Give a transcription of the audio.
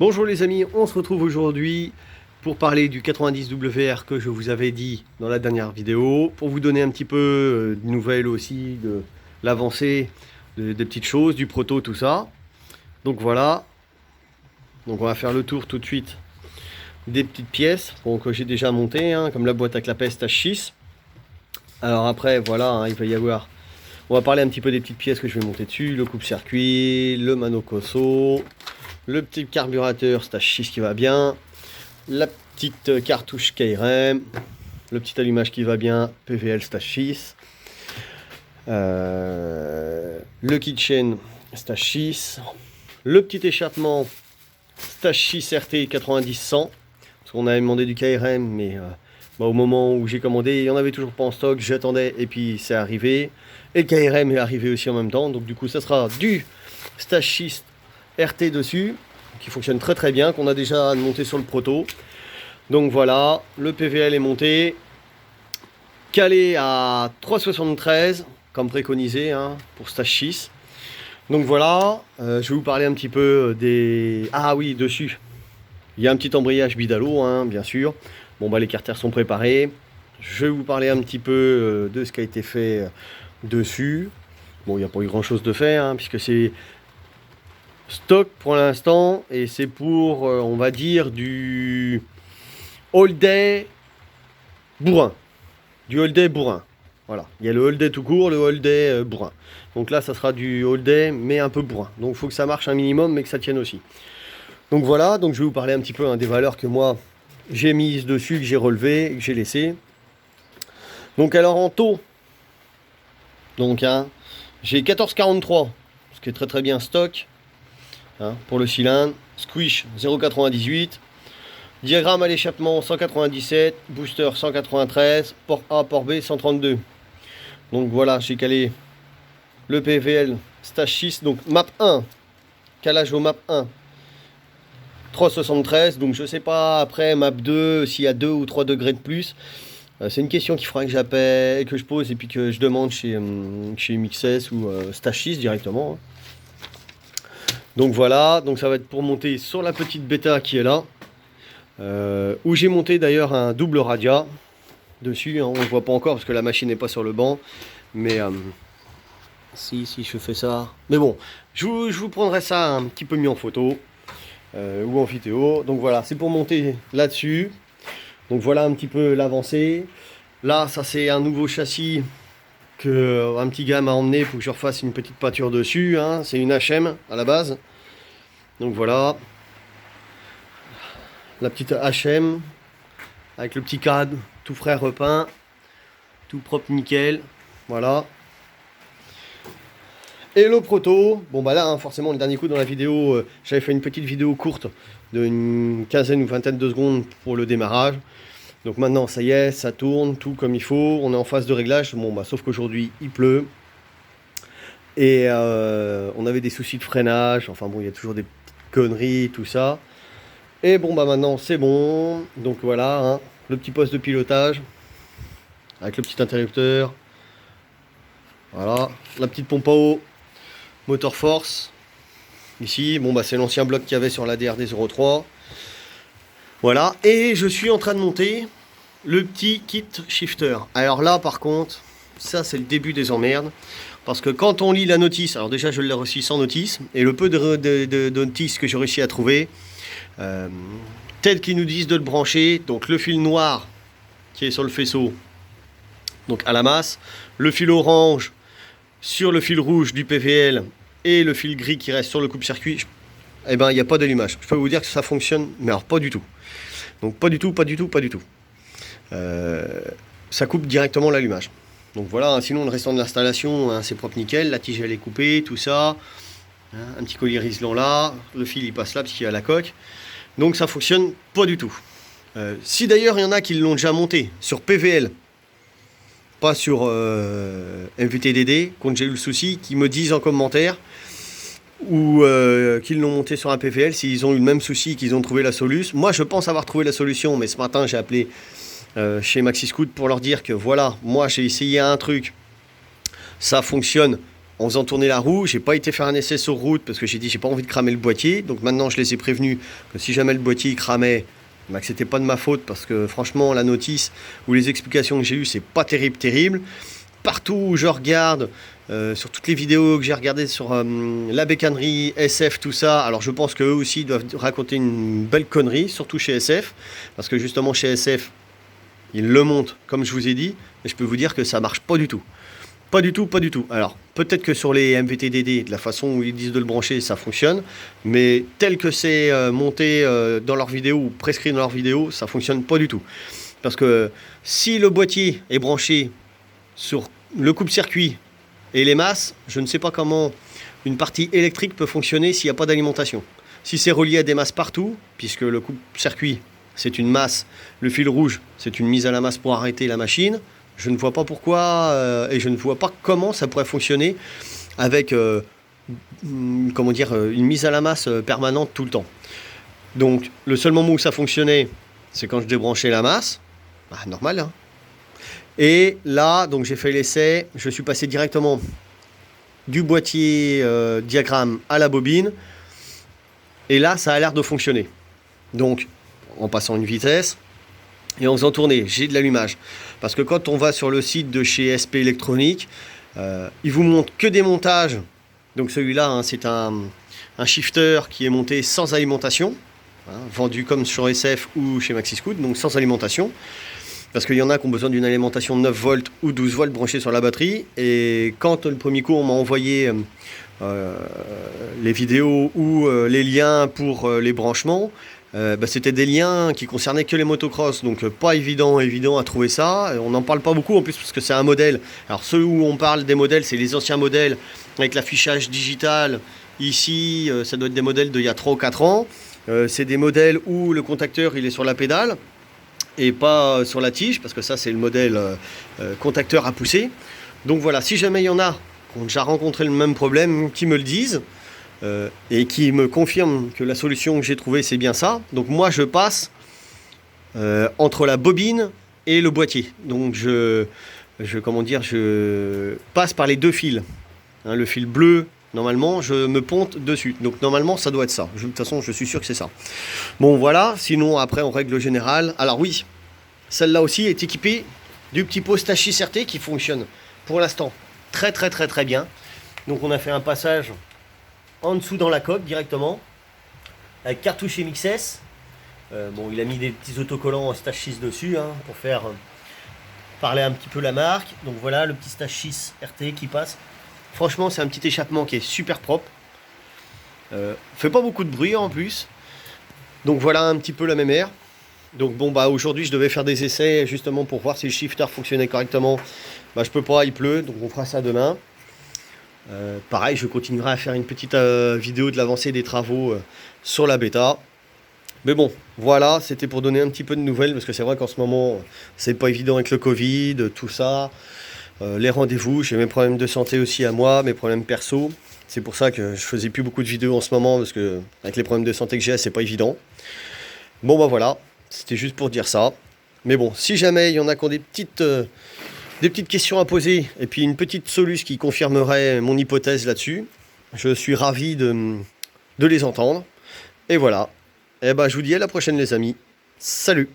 Bonjour les amis, on se retrouve aujourd'hui pour parler du 90WR que je vous avais dit dans la dernière vidéo, pour vous donner un petit peu de nouvelles aussi, de l'avancée, des petites choses, du proto, tout ça. Donc voilà, donc on va faire le tour tout de suite des petites pièces que j'ai déjà montées, comme la boîte à clapet H6. Alors après, voilà, il va y avoir... On va parler un petit peu des petites pièces que je vais monter dessus, le coupe-circuit, le Manocoso, le petit carburateur H6 qui va bien, la petite cartouche KRM, le petit allumage qui va bien, PVL H6, le kitchen H6, le petit échappement H6 RT 90-100, parce qu'on avait demandé du KRM, mais au moment où j'ai commandé, il n'y en avait toujours pas en stock, j'attendais et puis c'est arrivé. Et le KRM est arrivé aussi en même temps, donc du coup ça sera du H6 RT dessus, qui fonctionne très très bien, qu'on a déjà monté sur le proto. Donc voilà, le PVL est monté, calé à 3,73 comme préconisé pour H6. Donc voilà, je vais vous parler un petit peu des... Ah oui, dessus, il y a un petit embrayage Bidalo, bien sûr. Bon les carters sont préparés. Je vais vous parler un petit peu de ce qui a été fait dessus. Bon, il n'y a pas eu grand chose de fait, puisque c'est stock pour l'instant, et c'est pour, on va dire, du Holday bourrin. Du Holday bourrin. Voilà, il y a le Holday tout court, le Holday bourrin. Donc là, ça sera du Holday, mais un peu bourrin. Donc il faut que ça marche un minimum, mais que ça tienne aussi. Donc voilà, donc je vais vous parler un petit peu des valeurs que moi, j'ai mises dessus, que j'ai relevées, que j'ai laissées. Donc alors en taux, donc j'ai 14,43, ce qui est très très bien stock pour le cylindre. Squish 0,98, diagramme à l'échappement 197, booster 193, port A, port B 132. Donc voilà, j'ai calé le PVL stage 6, donc map 1, calage au map 1 3,73. Donc je sais pas après map 2 s'il y a 2 ou 3 degrés de plus. C'est une question qu'il faudra que j'appelle, que je pose et puis que je demande chez MXS ou Stage 6 directement. Donc voilà, donc ça va être pour monter sur la petite bêta qui est là, où j'ai monté d'ailleurs un double radia dessus. On ne le voit pas encore parce que la machine n'est pas sur le banc, mais si je fais ça. Mais bon, je vous prendrai ça un petit peu mieux en photo ou en vidéo. Donc voilà, c'est pour monter là-dessus. Donc voilà un petit peu l'avancée. Là, ça c'est un nouveau châssis que un petit gars m'a emmené pour que je refasse une petite peinture dessus. C'est une HM à la base. Donc voilà. La petite HM avec le petit cadre tout frais repeint. Tout propre nickel. Voilà. Et le proto. Bon là, forcément, le dernier coup dans la vidéo, j'avais fait une petite vidéo courte d'une quinzaine ou vingtaine de secondes pour le démarrage. Donc maintenant, ça y est, ça tourne, tout comme il faut. On est en phase de réglage. Sauf qu'aujourd'hui, il pleut. Et on avait des soucis de freinage. Enfin bon, il y a toujours des petites conneries, tout ça. Et maintenant, c'est bon. Donc voilà, le petit poste de pilotage. Avec le petit interrupteur. Voilà. La petite pompe à eau. Motor force. Ici, c'est l'ancien bloc qu'il y avait sur la DRD 03. Voilà, et je suis en train de monter le petit kit shifter. Alors là, par contre, ça c'est le début des emmerdes. Parce que quand on lit la notice, alors déjà je l'ai reçu sans notice, et le peu de notices que j'ai réussi à trouver, tel qu'ils nous disent de le brancher, donc le fil noir qui est sur le faisceau, donc à la masse, le fil orange sur le fil rouge du PVL, et le fil gris qui reste sur le coupe-circuit, il n'y a pas d'allumage. Je peux vous dire que ça fonctionne, mais alors pas du tout. Donc pas du tout. Ça coupe directement l'allumage. Donc voilà, sinon le restant de l'installation, c'est propre nickel. La tige elle est coupée, tout ça. Un petit collier Rislon là. Le fil il passe là parce qu'il y a la coque. Donc ça fonctionne pas du tout. Si d'ailleurs il y en a qui l'ont déjà monté sur PVL, pas sur MVTDD, quand j'ai eu le souci, qui me disent en commentaire, ou qu'ils l'ont monté sur un PVL, s'ils ont eu le même souci, qu'ils ont trouvé la solution. Moi je pense avoir trouvé la solution, mais ce matin j'ai appelé chez Maxi Scoot pour leur dire que voilà, moi j'ai essayé un truc, ça fonctionne en faisant tourner la roue. J'ai pas été faire un essai sur route parce que j'ai dit j'ai pas envie de cramer le boîtier. Donc maintenant je les ai prévenus que si jamais le boîtier cramait, bah, que c'était pas de ma faute parce que franchement la notice ou les explications que j'ai eues c'est pas terrible. Partout où je regarde, sur toutes les vidéos que j'ai regardées sur la bécannerie, SF, tout ça, alors je pense qu'eux aussi doivent raconter une belle connerie, surtout chez SF, parce que justement chez SF, ils le montrent, comme je vous ai dit, et je peux vous dire que ça marche pas du tout. Pas du tout, pas du tout. Alors, peut-être que sur les MVTDD, de la façon où ils disent de le brancher, ça fonctionne, mais tel que c'est monté dans leur vidéo ou prescrit dans leur vidéo, ça fonctionne pas du tout. Parce que si le boîtier est branché sur le coupe-circuit et les masses, je ne sais pas comment une partie électrique peut fonctionner s'il n'y a pas d'alimentation. Si c'est relié à des masses partout, puisque le coupe-circuit c'est une masse, le fil rouge c'est une mise à la masse pour arrêter la machine, je ne vois pas pourquoi et je ne vois pas comment ça pourrait fonctionner avec comment dire, une mise à la masse permanente tout le temps. Donc le seul moment où ça fonctionnait, c'est quand je débranchais la masse, bah, normal hein. Et là, donc j'ai fait l'essai, je suis passé directement du boîtier diagramme à la bobine. Et là, ça a l'air de fonctionner. Donc, en passant une vitesse et en faisant tourner, j'ai de l'allumage. Parce que quand on va sur le site de chez SP Électronique, ils vous montrent que des montages. Donc celui-là, hein, c'est un shifter qui est monté sans alimentation, hein, vendu comme sur SF ou chez Maxiscoot, donc sans alimentation. Parce qu'il y en a qui ont besoin d'une alimentation de 9 volts ou 12 volts branchée sur la batterie. Et quand le premier coup on m'a envoyé les vidéos ou les liens pour les branchements, bah, c'était des liens qui concernaient que les motocross. Donc pas évident à trouver ça. On n'en parle pas beaucoup en plus parce que c'est un modèle. Alors ceux où on parle des modèles, c'est les anciens modèles avec l'affichage digital. Ici, ça doit être des modèles d'il y a 3 ou 4 ans. C'est des modèles où le contacteur il est sur la pédale et pas sur la tige, parce que ça c'est le modèle contacteur à pousser. Donc voilà, si jamais il y en a qui ont déjà rencontré le même problème, qui me le disent et qui me confirment que la solution que j'ai trouvée c'est bien ça. Donc moi je passe entre la bobine et le boîtier. Donc je passe par les deux fils. Hein, le fil bleu, normalement, je me ponte dessus. Donc normalement, ça doit être ça. De toute façon, je suis sûr que c'est ça. Bon, voilà. Sinon, après, en règle générale... Alors oui, celle-là aussi est équipée du petit pot Stachys RT qui fonctionne pour l'instant très bien. Donc on a fait un passage en dessous dans la coque directement, avec cartouche MXS. Bon, il a mis des petits autocollants Stachys dessus, hein, pour faire parler un petit peu la marque. Donc voilà, le petit Stachys RT qui passe. Franchement, c'est un petit échappement qui est super propre. Fait pas beaucoup de bruit en plus. Donc voilà un petit peu la même air. Donc bon, bah aujourd'hui je devais faire des essais justement pour voir si le shifter fonctionnait correctement. Bah je peux pas, il pleut, donc on fera ça demain. Pareil, je continuerai à faire une petite vidéo de l'avancée des travaux sur la bêta. Mais bon, voilà, c'était pour donner un petit peu de nouvelles, parce que c'est vrai qu'en ce moment, c'est pas évident avec le Covid, tout ça. Les rendez-vous, j'ai mes problèmes de santé aussi à moi, mes problèmes perso. C'est pour ça que je faisais plus beaucoup de vidéos en ce moment, parce que avec les problèmes de santé que j'ai, c'est pas évident. Bon bah voilà, c'était juste pour dire ça. Mais bon, si jamais il y en a qui ont des petites questions à poser, et puis une petite solution qui confirmerait mon hypothèse là-dessus, je suis ravi de les entendre. Et voilà. Et bah je vous dis à la prochaine les amis. Salut!